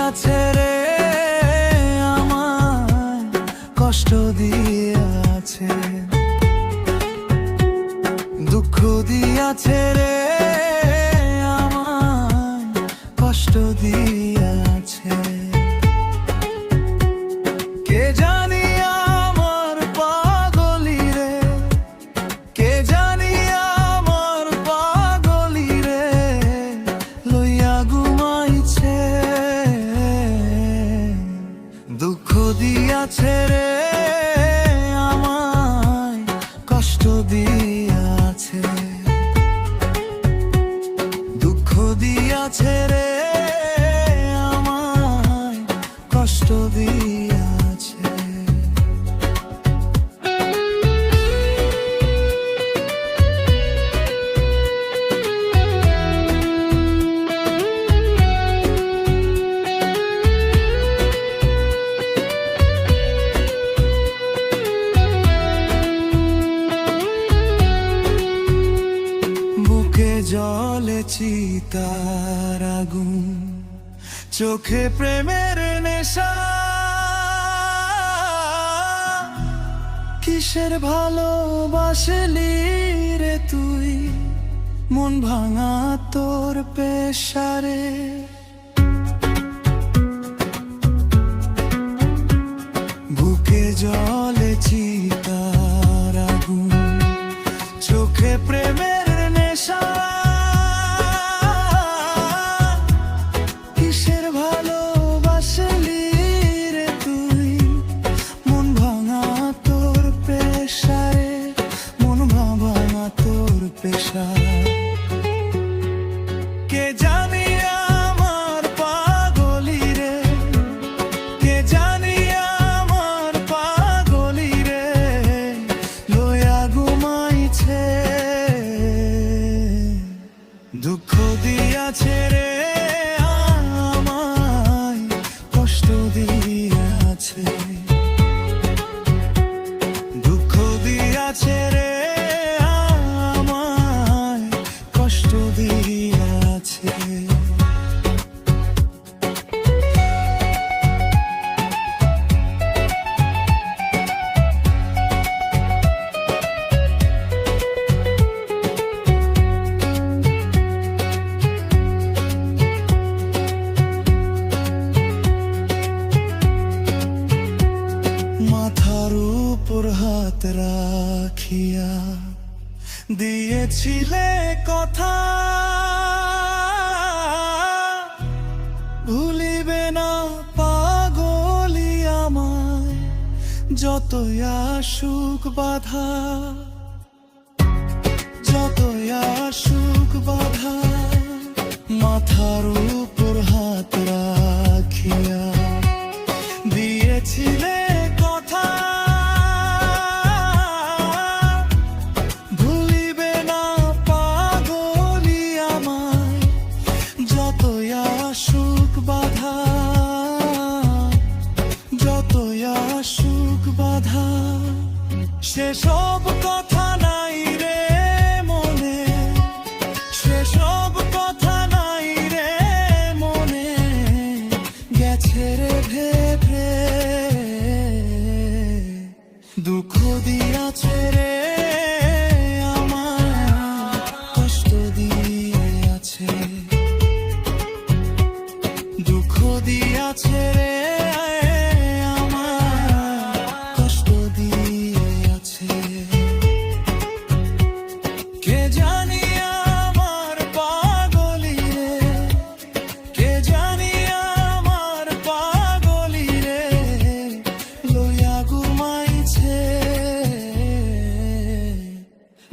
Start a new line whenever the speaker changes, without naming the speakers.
দিয়াছে রে আমায়, কষ্ট দিয়াছে, দুঃখ দিয়াছে রে আমায়, কষ্ট দিয়াছে। কে জানি আমার পাগলি রে, কে জানি আমার পাগলি রে, লইয়া ঘুমাইছে, দুঃখ দিয়াছে রে আমায়, কষ্ট দিয়াছে, দুঃখ দিয়াছে রে আমায়, কষ্ট দিয়াছে। বুকে জ্বলে চিতার আগুন, চোখে প্রেমের নেশা, কিসের ভালোবাসলি রে তুই, মন ভাঙা তোর পেশারে। বুকে জ্বলে চিতার আগুন, চোখে প্রেমের নেশা, কিসের ভালোবাসলি রে তুই, মন ভাঙা তোর পেশারে, মন ভাঙা তোর পেশারে। কে জানি আমার পাগলি রে, কে জানি আমার পাগলি রে, লইয়া ঘুমাইছে, দুঃখ দিয়াছে রে আমায়, কষ্ট দিয়াছে, দুঃখ দিয়াছে রে আমায়, কষ্ট দিয়াছে। মাথার উপর হাত রাখিয়া দিয়েছিলে কথা, ভুলিবে না পাগলি আমায়, যতই আসুক বাধা, যতই আসুক বাধা। মাথার উপর হাত রাখিয়া দিয়েছিলে কথা, ভুলিবে না পাগলি আমায়, যতই আসুক বাধা, যতই আসুক বাধা। সেসব কথা নাই রে মনে, সেসব কথা নাই রে মনে, গেছে রে ভেবে, দুঃখ দিয়াছে রে আমায়, কষ্ট দিয়াছে, দুঃখ দিয়াছে রে